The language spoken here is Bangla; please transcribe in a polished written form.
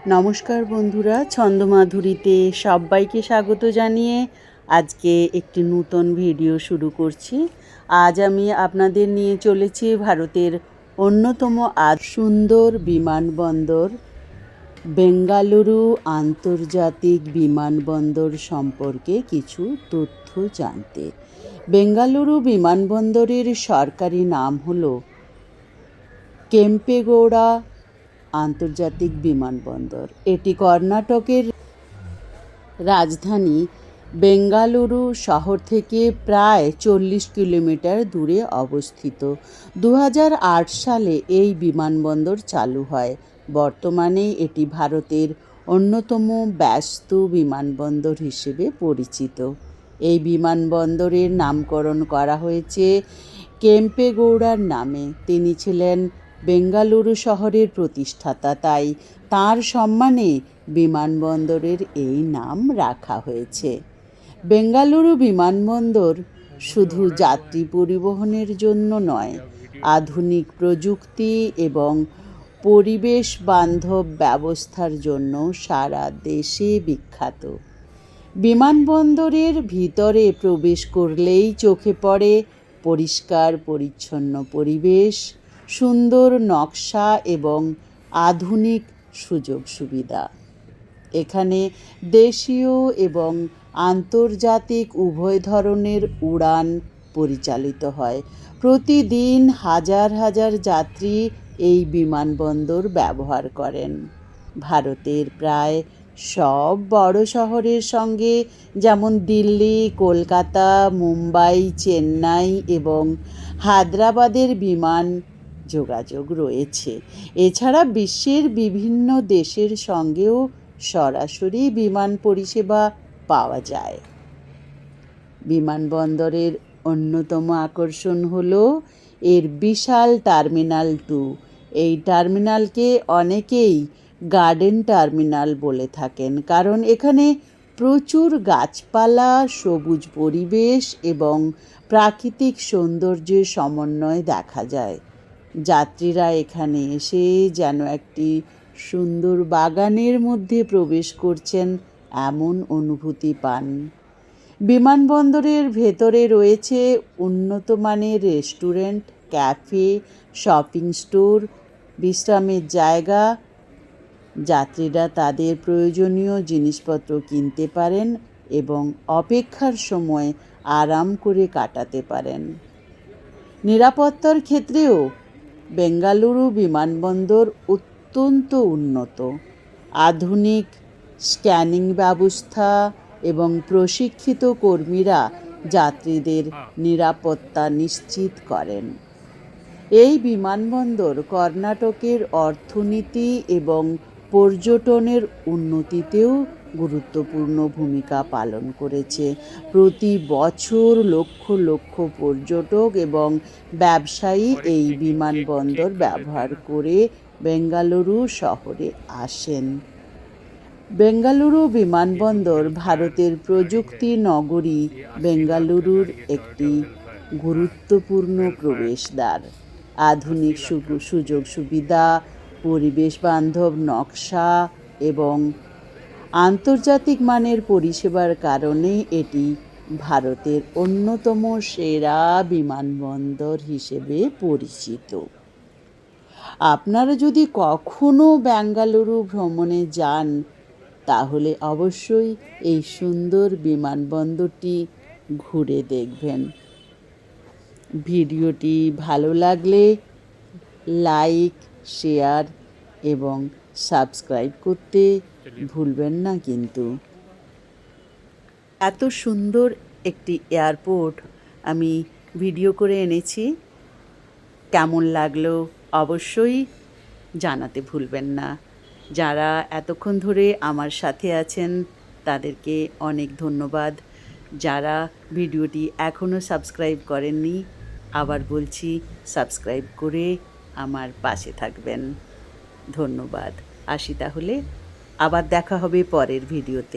নমস্কার বন্ধুরা, ছন্দমাধুরীতে সবাইকে স্বাগত জানিয়ে আজকে একটি নতুন ভিডিও শুরু করছি। আজ আমি আপনাদের নিয়ে চলেছি ভারতের অন্যতম সুন্দর বিমানবন্দর বেঙ্গালুরু আন্তর্জাতিক বিমানবন্দর সম্পর্কে কিছু তথ্য জানতে। বেঙ্গালুরু বিমানবন্দরের সরকারি নাম হলো কেম্পেগৌড়া আন্তর্জাতিক বিমানবন্দর। এটি কর্ণাটকের রাজধানী বেঙ্গালুরু শহর থেকে প্রায় 40 কিলোমিটার দূরে অবস্থিত। 2008 সালে এই বিমানবন্দর চালু হয়। বর্তমানে এটি ভারতের অন্যতম ব্যস্ত বিমানবন্দর হিসেবে পরিচিত। এই বিমানবন্দরের নামকরণ করা হয়েছে কেম্পেগৌড়ার নামে। তিনি ছিলেন বেঙ্গালুরু শহরের প্রতিষ্ঠাতা, তাই তাঁর সম্মানে বিমানবন্দরের এই নাম রাখা হয়েছে। বেঙ্গালুরু বিমানবন্দর শুধু যাত্রী পরিবহনের জন্য নয়, আধুনিক প্রযুক্তি এবং পরিবেশ বান্ধব ব্যবস্থার জন্য সারা দেশে বিখ্যাত। বিমানবন্দরের ভিতরে প্রবেশ করলেই চোখে পড়ে পরিষ্কার পরিচ্ছন্ন পরিবেশ, সুন্দর নকশা এবং আধুনিক সুযোগ সুবিধা। এখানে দেশীয় এবং আন্তর্জাতিক উভয় ধরনের উড়ান পরিচালিত হয়। প্রতিদিন হাজার হাজার যাত্রী এই বিমানবন্দর ব্যবহার করেন। ভারতের প্রায় সব বড় শহরের সঙ্গে, যেমন দিল্লি, কলকাতা, মুম্বাই, চেন্নাই এবং হায়দ্রাবাদের বিমান যোগাযোগ রয়েছে। এছাড়া বিশ্বের বিভিন্ন দেশের সঙ্গেও সরাসরি বিমান পরিষেবা পাওয়া যায়। বিমানবন্দরের অন্যতম আকর্ষণ হলো এর বিশাল টার্মিনাল 2। এই টার্মিনালকে অনেকেই গার্ডেন টার্মিনাল বলে থাকেন, কারণ এখানে প্রচুর গাছপালা, সবুজ পরিবেশ এবং প্রাকৃতিক সৌন্দর্যের সমন্বয় দেখা যায়। যাত্রীরা এখানে এসে যেন একটি সুন্দর বাগানের মধ্যে প্রবেশ করছেন এমন অনুভূতি পান। বিমানবন্দরের ভেতরে রয়েছে উন্নত মানের রেস্টুরেন্ট, ক্যাফে, শপিং স্টোর, বিশ্রামের জায়গা। যাত্রীরা তাদের প্রয়োজনীয় জিনিসপত্র কিনতে পারেন এবং অপেক্ষার সময় আরাম করে কাটাতে পারেন। নিরাপত্তার ক্ষেত্রেও বেঙ্গালুরু বিমানবন্দর অত্যন্ত উন্নত। আধুনিক স্ক্যানিং ব্যবস্থা এবং প্রশিক্ষিত কর্মীরা যাত্রীদের নিরাপত্তা নিশ্চিত করেন। এই বিমানবন্দর কর্ণাটকের অর্থনীতি এবং পর্যটনের উন্নতিতেও গুরুত্বপূর্ণ ভূমিকা পালন করেছে। প্রতি বছর লক্ষ লক্ষ পর্যটক এবং ব্যবসায়ী এই বিমানবন্দর ব্যবহার করে বেঙ্গালুরু শহরে আসেন। বেঙ্গালুরু বিমানবন্দর ভারতের প্রযুক্তি নগরী বেঙ্গালুরুর একটি গুরুত্বপূর্ণ প্রবেশদ্বার। আধুনিক সুযোগ সুবিধা, পরিবেশ বান্ধব নকশা এবং আন্তর্জাতিক মানের পরিষেবার কারণে এটি ভারতের অন্যতম সেরা বিমানবন্দর হিসেবে পরিচিত। আপনারা যদি কখনো বেঙ্গালুরু ভ্রমণে যান, তাহলে অবশ্যই এই সুন্দর বিমানবন্দরটি ঘুরে দেখবেন। ভিডিওটি ভালো লাগলে লাইক, শেয়ার এবং সাবস্ক্রাইব করতে ভুলবেন না কিন্তু। এত সুন্দর একটি এয়ারপোর্ট আমি ভিডিও করে এনেছি। কেমন লাগলো অবশ্যই জানাতে ভুলবেন না। যারা এতক্ষণ ধরে আমার সাথে আছেন তাদেরকে অনেক ধন্যবাদ। যারা ভিডিওটি এখনও সাবস্ক্রাইব করেননি, আবার বলছি সাবস্ক্রাইব করে আমার পাশে থাকবেন। ধন্যবাদ। আসি তাহলে, আবার দেখা হবে পরের ভিডিওতে।